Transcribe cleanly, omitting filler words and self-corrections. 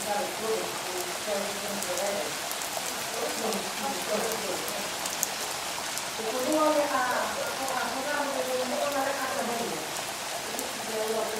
Quando olha a programa de uma hora a cada manhã, se tiver logo